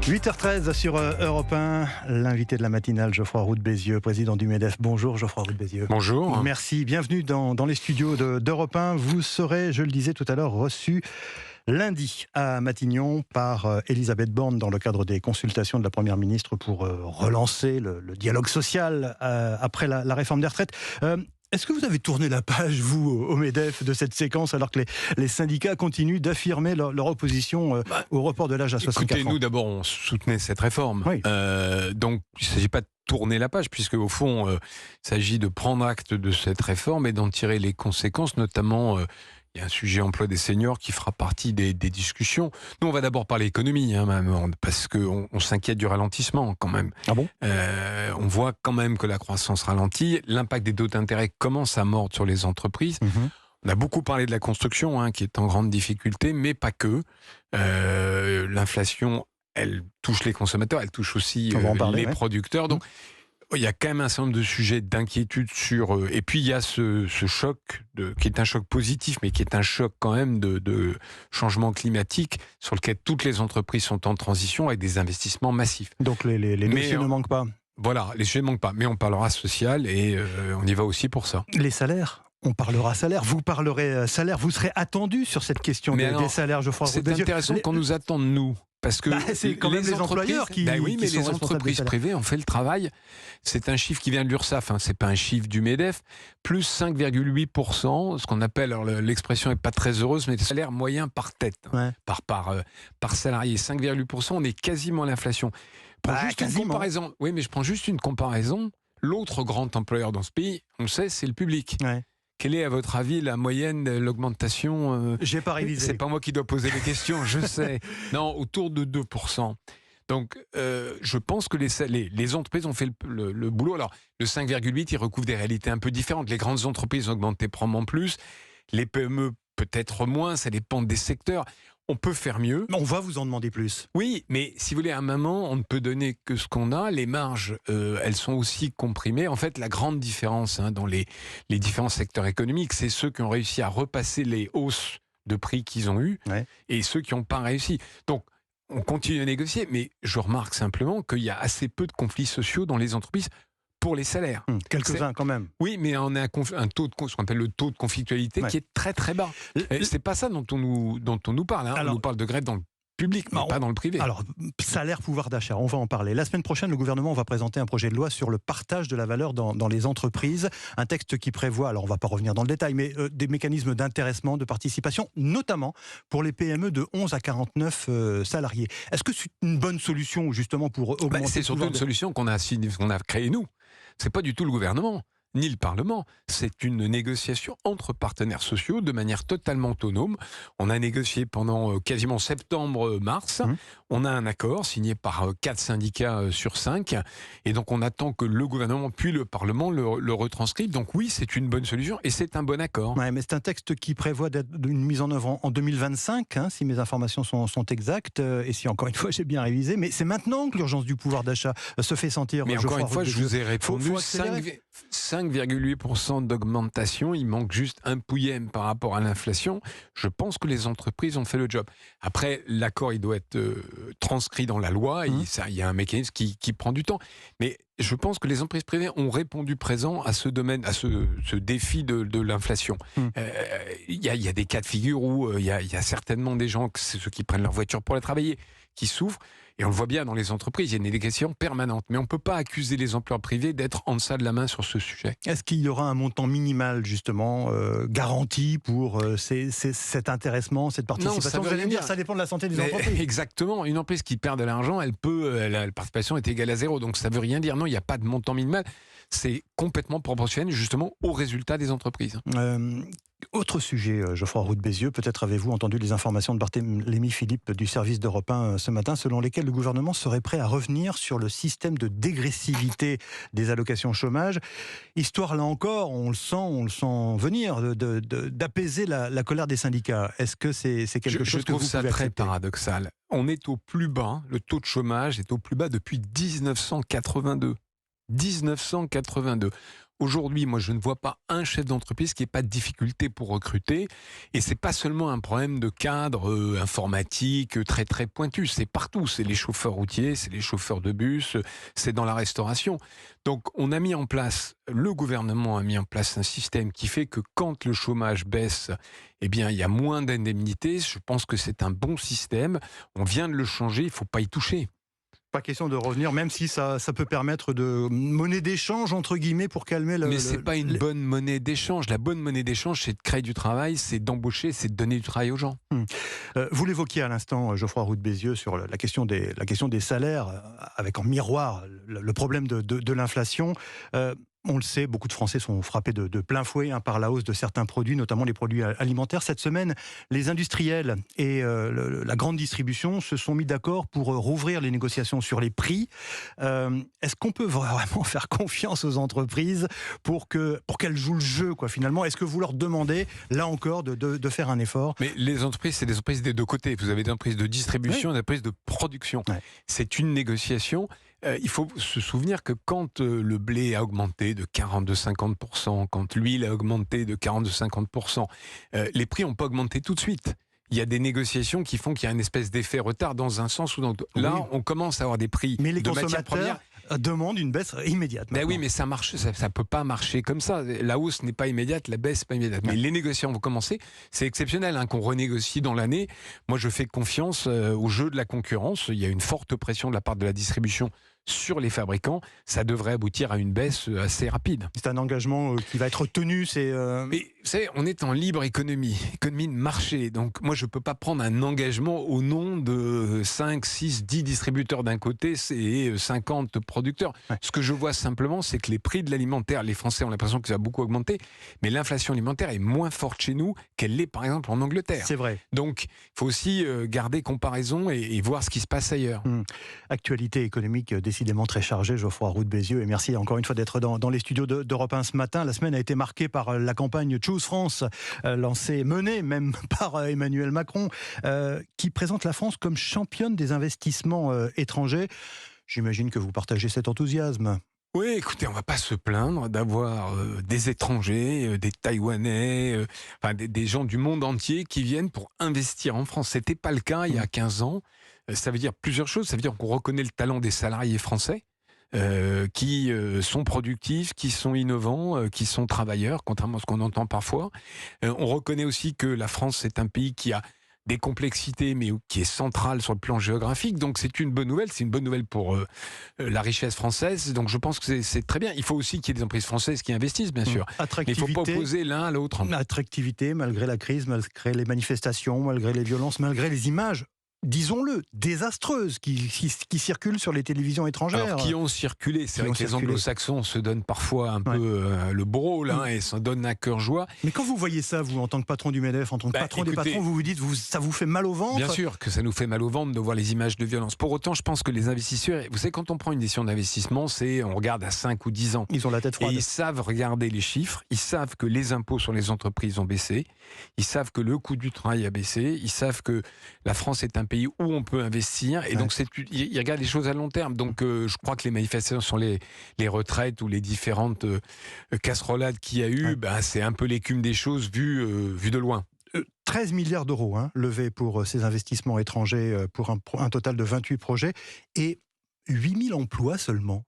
8h13 sur Europe 1, l'invité de la matinale, Geoffroy Roux de Bézieux, président du MEDEF. Bonjour Geoffroy Roux de Bézieux. Bonjour. Merci, bienvenue dans les studios d'Europe 1. Vous serez, je le disais tout à l'heure, reçu lundi à Matignon par Elisabeth Borne dans le cadre des consultations de la Première ministre pour relancer le dialogue social après la réforme des retraites. Est-ce que vous avez tourné la page, vous, au MEDEF, de cette séquence, alors que les syndicats continuent d'affirmer leur opposition au report de l'âge à 64 ans? Écoutez, nous, d'abord, on soutenait cette réforme. Oui. Donc, il ne s'agit pas de tourner la page, puisque, au fond, il s'agit de prendre acte de cette réforme et d'en tirer les conséquences, notamment... il y a un sujet emploi des seniors qui fera partie des discussions. Nous, on va d'abord parler économie, parce qu'on s'inquiète du ralentissement quand même. Ah bon? On voit quand même que la croissance ralentit. L'impact des taux d'intérêt commence à mordre sur les entreprises. On a beaucoup parlé de la construction, qui est en grande difficulté, mais pas que. L'inflation, elle touche les consommateurs, elle touche aussi les producteurs. Donc, il y a quand même un certain nombre de sujets d'inquiétude sur... et puis il y a ce choc, qui est un choc positif, mais qui est un choc quand même de changement climatique, sur lequel toutes les entreprises sont en transition avec des investissements massifs. Donc les dossiers ne manquent pas. Voilà, les sujets ne manquent pas, mais on parlera social et on y va aussi pour ça. Les salaires, on parlera salaire, vous parlerez salaire, vous serez attendu sur cette question des salaires, Geoffroy Roux de Bézieux. C'est intéressant qu'on nous attende, nous. Parce que c'est quand même les employeurs qui oui, mais les entreprises privées ont fait le travail. C'est un chiffre qui vient de l'URSSAF, c'est pas un chiffre du MEDEF. Plus 5,8%, ce qu'on appelle, alors l'expression n'est pas très heureuse, mais le salaire moyen par tête, par salarié. 5,8%, on est quasiment à l'inflation. Comparaison. Oui, mais je prends juste une comparaison. L'autre grand employeur dans ce pays, on le sait, c'est le public. Ouais. Quelle est, à votre avis, la moyenne de l'augmentation J'ai pas révisé. C'est pas moi qui dois poser les questions, je sais. Non, autour de 2%. Donc, je pense que les entreprises ont fait le boulot. Alors, le 5,8, il recouvre des réalités un peu différentes. Les grandes entreprises ont augmenté probablement plus. Les PME, peut-être moins. Ça dépend des secteurs. On peut faire mieux. On va vous en demander plus. Oui, mais si vous voulez, à un moment, on ne peut donner que ce qu'on a. Les marges, elles sont aussi comprimées. En fait, la grande différence dans les différents secteurs économiques, c'est ceux qui ont réussi à repasser les hausses de prix qu'ils ont eues et ceux qui n'ont pas réussi. Donc, on continue à négocier, mais je remarque simplement qu'il y a assez peu de conflits sociaux dans les entreprises pour les salaires. Quelques-uns quand même. Oui, mais on a un taux de ce qu'on appelle le taux de conflictualité qui est très très bas. C'est pas ça dont on nous parle. Alors, on nous parle de grève dans le public, mais pas dans le privé. Alors, salaire, pouvoir d'achat, on va en parler. La semaine prochaine, le gouvernement va présenter un projet de loi sur le partage de la valeur dans les entreprises. Un texte qui prévoit, alors on ne va pas revenir dans le détail, mais des mécanismes d'intéressement, de participation, notamment pour les PME de 11 à 49 salariés. Est-ce que c'est une bonne solution justement pour augmenter c'est surtout une solution qu'on a créée nous. C'est pas du tout le gouvernement, ni le Parlement. C'est une négociation entre partenaires sociaux de manière totalement autonome. On a négocié pendant quasiment septembre-mars. On a un accord signé par 4 syndicats sur 5. Et donc on attend que le gouvernement puis le Parlement le retranscrivent. Donc oui, c'est une bonne solution et c'est un bon accord. Ouais, mais c'est un texte qui prévoit une mise en œuvre en 2025, si mes informations sont exactes. Et si encore une fois j'ai bien révisé. Mais c'est maintenant que l'urgence du pouvoir d'achat se fait sentir. Mais encore une fois, je vous ai répondu. 5,8% d'augmentation, il manque juste un pouillème par rapport à l'inflation. Je pense que les entreprises ont fait le job. Après, l'accord, il doit être transcrit dans la loi. Il y a un mécanisme qui prend du temps. Mais je pense que les entreprises privées ont répondu présent à ce domaine, à ce défi de l'inflation. Il y a des cas de figure où il y a certainement des gens, c'est ceux qui prennent leur voiture pour aller travailler, qui souffrent. Et on le voit bien dans les entreprises, il y a une négociation permanente. Mais on ne peut pas accuser les employeurs privés d'être en deçà de la main sur ce sujet. Est-ce qu'il y aura un montant minimal, justement, garanti pour cet intéressement, cette participation? Non, vous allez me dire, ça dépend de la santé des entreprises. Exactement. Une entreprise qui perd de l'argent, la participation est égale à 0. Donc ça ne veut rien dire. Non, il n'y a pas de montant minimal. C'est complètement proportionnel, justement, aux résultats des entreprises. Autre sujet, Geoffroy Roux de Bézieux, peut-être avez-vous entendu les informations de Barthélémy Philippe du service d'Europe 1 ce matin, selon lesquelles le gouvernement serait prêt à revenir sur le système de dégressivité des allocations chômage, histoire là encore, on le sent venir, d'apaiser la colère des syndicats. Est-ce que c'est quelque chose que vous pouvez accepter? Je trouve ça très paradoxal. On est au plus bas, le taux de chômage est au plus bas depuis 1982. 1982. aujourd'hui, moi, je ne vois pas un chef d'entreprise qui n'ait pas de difficulté pour recruter. Et c'est pas seulement un problème de cadre informatique très très pointu. C'est partout. C'est les chauffeurs routiers, c'est les chauffeurs de bus, c'est dans la restauration. Donc, le gouvernement a mis en place un système qui fait que quand le chômage baisse, eh bien, il y a moins d'indemnités. Je pense que c'est un bon système. On vient de le changer, il ne faut pas y toucher. Pas question de revenir, même si ça peut permettre de monnaie d'échange, entre guillemets, pour calmer le... Mais ce n'est pas une bonne monnaie d'échange. La bonne monnaie d'échange, c'est de créer du travail, c'est d'embaucher, c'est de donner du travail aux gens. Vous l'évoquiez à l'instant, Geoffroy Roux de Bézieux, sur la question des salaires, avec en miroir le problème de l'inflation. On le sait, beaucoup de Français sont frappés de plein fouet par la hausse de certains produits, notamment les produits alimentaires. Cette semaine, les industriels et la grande distribution se sont mis d'accord pour rouvrir les négociations sur les prix. Est-ce qu'on peut vraiment faire confiance aux entreprises pour qu'elles jouent le jeu, quoi, finalement? Est-ce que vous leur demandez, là encore, de faire un effort? Mais les entreprises, c'est des entreprises des deux côtés. Vous avez des entreprises de distribution et des entreprises de production. Ouais. C'est une négociation. Il faut se souvenir que quand le blé a augmenté de 40-50%, quand l'huile a augmenté de 40-50%, les prix n'ont pas augmenté tout de suite. Il y a des négociations qui font qu'il y a une espèce d'effet retard dans un sens ou dans l'autre. Là, on commence à avoir des prix mais les de matières premières. Demandent une baisse immédiate. Ben oui, mais ça peut pas marcher comme ça. La hausse n'est pas immédiate, la baisse n'est pas immédiate. Mais les négociations vont commencer. C'est exceptionnel qu'on renégocie dans l'année. Moi, je fais confiance au jeu de la concurrence. Il y a une forte pression de la part de la distribution sur les fabricants. Ça devrait aboutir à une baisse assez rapide. C'est un engagement qui va être tenu. Mais vous savez, on est en libre économie de marché. Donc moi, je ne peux pas prendre un engagement au nom de 5, 6, 10 distributeurs d'un côté et 50 producteurs. Ouais. Ce que je vois simplement, c'est que les prix de l'alimentaire, les Français ont l'impression que ça a beaucoup augmenté, mais l'inflation alimentaire est moins forte chez nous qu'elle l'est par exemple en Angleterre. C'est vrai. Donc il faut aussi garder comparaison et voir ce qui se passe ailleurs. Actualité économique décidément très chargée, Geoffroy Roux de Bézieux, et merci encore une fois d'être dans les studios d'Europe 1 ce matin. La semaine a été marquée par la campagne Choose France, menée même par Emmanuel Macron, qui présente la France comme championne des investissements étrangers. J'imagine que vous partagez cet enthousiasme. Oui, écoutez, on ne va pas se plaindre d'avoir des étrangers, des Taïwanais, des gens du monde entier qui viennent pour investir en France. Ce n'était pas le cas il y a 15 ans. Ça veut dire plusieurs choses. Ça veut dire qu'on reconnaît le talent des salariés français qui sont productifs, qui sont innovants, qui sont travailleurs, contrairement à ce qu'on entend parfois. On reconnaît aussi que la France est un pays qui a des complexités, mais qui est centrale sur le plan géographique. Donc c'est une bonne nouvelle. C'est une bonne nouvelle pour la richesse française. Donc je pense que c'est très bien. Il faut aussi qu'il y ait des entreprises françaises qui investissent, bien sûr. Mais il ne faut pas opposer l'un à l'autre. Attractivité, malgré la crise, malgré les manifestations, malgré les violences, malgré les images, disons-le, désastreuses qui circulent sur les télévisions étrangères. Alors, qui ont circulé. C'est vrai que les anglo-saxons se donnent parfois un peu le beau rôle et s'en donnent à cœur joie. Mais quand vous voyez ça, vous, en tant que patron du MEDEF, en tant que patron des patrons, vous vous dites, ça vous fait mal au ventre? Bien sûr que ça nous fait mal au ventre de voir les images de violence. Pour autant, je pense que les investisseurs, vous savez, quand on prend une décision d'investissement, on regarde à 5 ou 10 ans. Ils ont la tête froide. Et ils savent regarder les chiffres, ils savent que les impôts sur les entreprises ont baissé, ils savent que le coût du travail a baissé, ils savent que la France est un pays où on peut investir, et donc ils regardent les choses à long terme. Donc je crois que les manifestations sur les retraites ou les différentes casserolades qu'il y a eu, c'est un peu l'écume des choses vues de loin. 13 milliards d'euros levés pour ces investissements étrangers, pour un total de 28 projets, et 8000 emplois seulement.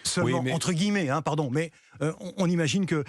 Seulement, oui, entre guillemets, pardon, mais on imagine que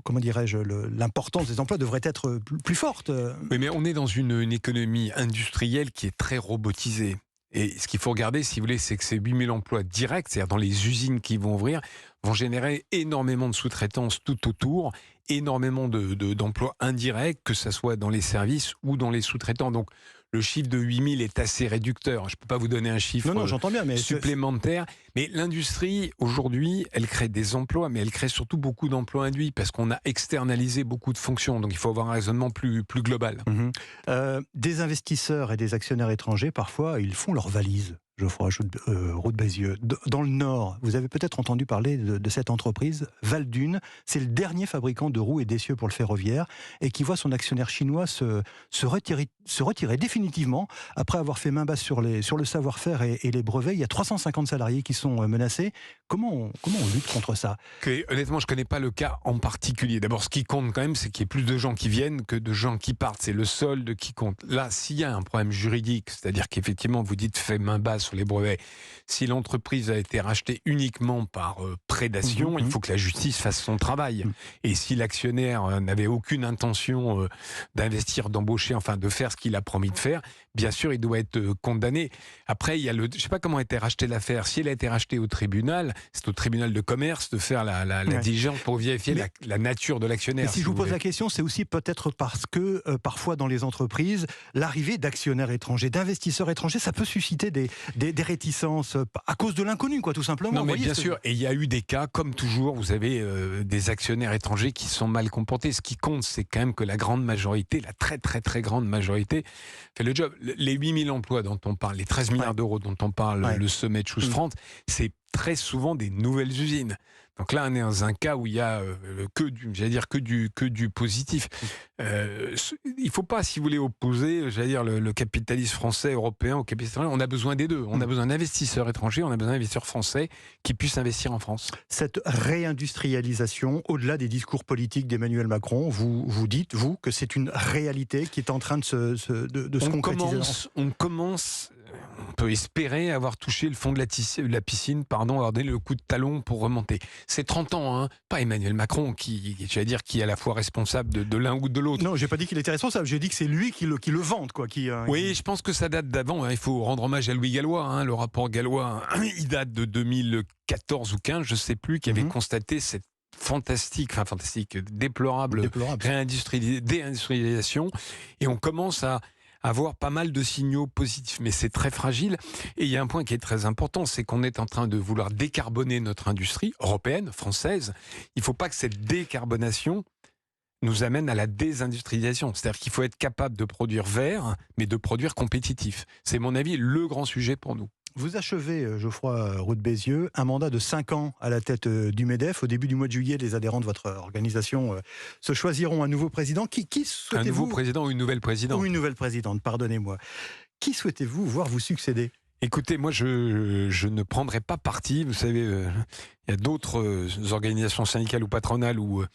comment dirais-je, l'importance des emplois devrait être plus forte. Oui, mais on est dans une économie industrielle qui est très robotisée. Et ce qu'il faut regarder, si vous voulez, c'est que ces 8000 emplois directs, c'est-à-dire dans les usines qui vont ouvrir, vont générer énormément de sous-traitance tout autour, énormément d'emplois indirects, que ce soit dans les services ou dans les sous-traitants. Donc, le chiffre de 8000 est assez réducteur. Je ne peux pas vous donner un chiffre j'entends bien, mais supplémentaire. Mais l'industrie, aujourd'hui, elle crée des emplois, mais elle crée surtout beaucoup d'emplois induits parce qu'on a externalisé beaucoup de fonctions. Donc, il faut avoir un raisonnement plus global. Des investisseurs et des actionnaires étrangers, parfois, ils font leurs valises. Geoffroy Roux de Bézieux. Dans le Nord, vous avez peut-être entendu parler de cette entreprise, Valdune. C'est le dernier fabricant de roues et d'essieux pour le ferroviaire et qui voit son actionnaire chinois se retirer définitivement après avoir fait main basse sur le savoir-faire et les brevets. Il y a 350 salariés qui sont menacés. Comment on lutte contre ça? Honnêtement, je ne connais pas le cas en particulier. D'abord, ce qui compte quand même, c'est qu'il y ait plus de gens qui viennent que de gens qui partent. C'est le solde qui compte. Là, s'il y a un problème juridique, c'est-à-dire qu'effectivement, vous dites fait main basse sur les brevets, si l'entreprise a été rachetée uniquement par prédation, il faut que la justice fasse son travail. Et si l'actionnaire n'avait aucune intention d'investir, d'embaucher, enfin de faire ce qu'il a promis de faire, bien sûr, il doit être condamné. Après, il y a je ne sais pas comment a été rachetée l'affaire. Si elle a été rachetée au tribunal, c'est au tribunal de commerce de faire la diligence pour vérifier la nature de l'actionnaire. Si je vous pose la question, c'est aussi peut-être parce que parfois dans les entreprises, l'arrivée d'actionnaires étrangers, d'investisseurs étrangers, ça peut susciter des réticences à cause de l'inconnu, quoi, tout simplement. Non, mais bien sûr, et il y a eu des cas, comme toujours, vous avez des actionnaires étrangers qui sont mal comportés. Ce qui compte, c'est quand même que la grande majorité, la très très très grande majorité, fait le job. Les 8000 emplois dont on parle, les 13 milliards d'euros dont on parle, le sommet de Choose France, c'est très souvent des nouvelles usines. Donc là, on est dans un cas où il y a que du positif. Il ne faut pas, si vous voulez, opposer, le capitalisme français, européen au capitalisme français. On a besoin des deux. On a besoin d'investisseurs étrangers, on a besoin d'investisseurs français qui puissent investir en France. Cette réindustrialisation, au-delà des discours politiques d'Emmanuel Macron, vous dites, vous, que c'est une réalité qui est en train de se concrétiser. On peut espérer avoir touché le fond de la piscine, avoir donné le coup de talon pour remonter. C'est 30 ans, hein, pas Emmanuel Macron qui est à la fois responsable de l'un ou de l'autre. Non, j'ai pas dit qu'il était responsable, j'ai dit que c'est lui qui le vante, quoi. Oui, je pense que ça date d'avant. Hein. Il faut rendre hommage à Louis Gallois. Hein. Le rapport Gallois, il date de 2014 ou 15, je sais plus, qui avait constaté cette déplorable déindustrialisation. Et on commence à avoir pas mal de signaux positifs, mais c'est très fragile. Et il y a un point qui est très important, c'est qu'on est en train de vouloir décarboner notre industrie européenne, française. Il ne faut pas que cette décarbonation nous amène à la désindustrialisation. C'est-à-dire qu'il faut être capable de produire vert, mais de produire compétitif. C'est, à mon avis, le grand sujet pour nous. Vous achevez, Geoffroy Roux de Bézieux, un mandat de 5 ans à la tête du MEDEF. Au début du mois de juillet, les adhérents de votre organisation se choisiront un nouveau président. Qui souhaitez-vous ? Un nouveau président ou une nouvelle présidente ? Ou une nouvelle présidente, pardonnez-moi. Qui souhaitez-vous voir vous succéder ? Écoutez, moi, je ne prendrai pas parti. Vous savez, il y a d'autres organisations syndicales ou patronales où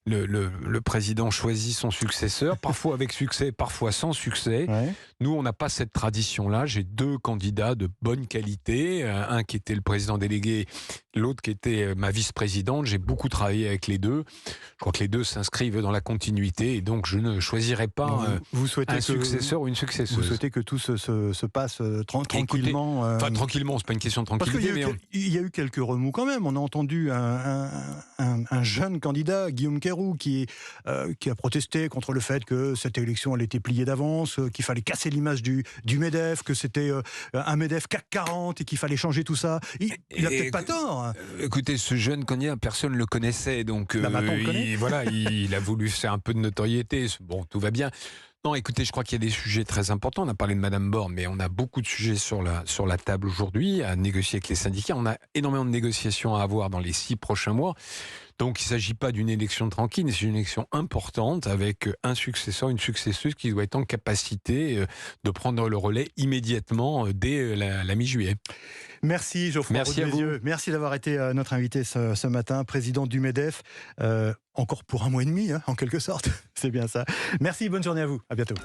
le président choisit son successeur, parfois avec succès, parfois sans succès. Ouais. Nous, on n'a pas cette tradition-là. J'ai 2 candidats de bonne qualité, un qui était le président délégué, l'autre qui était ma vice-présidente. J'ai beaucoup travaillé avec les deux. Je crois que les deux s'inscrivent dans la continuité et donc je ne choisirai pas un successeur ou une successeuse. Vous souhaitez que tout se passe tranquillement. Enfin, tranquillement, c'est pas une question de tranquillité. Parce qu'il y a eu quelques remous quand même. On a entendu un jeune candidat, Guillaume Quérou, qui a protesté contre le fait que cette élection elle était pliée d'avance, qu'il fallait casser l'image du MEDEF, que c'était un MEDEF CAC 40 et qu'il fallait changer tout ça. Il a peut-être pas tort. Écoutez, ce jeune candidat, personne ne le connaissait, donc il a voulu faire un peu de notoriété. Bon, tout va bien. Non, écoutez, je crois qu'il y a des sujets très importants. On a parlé de Madame Borne, mais on a beaucoup de sujets sur la table aujourd'hui à négocier avec les syndicats. On a énormément de négociations à avoir dans les 6 prochains mois. Donc, il ne s'agit pas d'une élection tranquille, c'est une élection importante avec un successeur, une successeuse qui doit être en capacité de prendre le relais immédiatement dès la mi-juillet. Merci Geoffroy Roux de Bézieux. Merci d'avoir été notre invité ce matin, président du MEDEF. Encore pour 1 mois et demi, en quelque sorte. C'est bien ça. Merci, bonne journée à vous. À bientôt.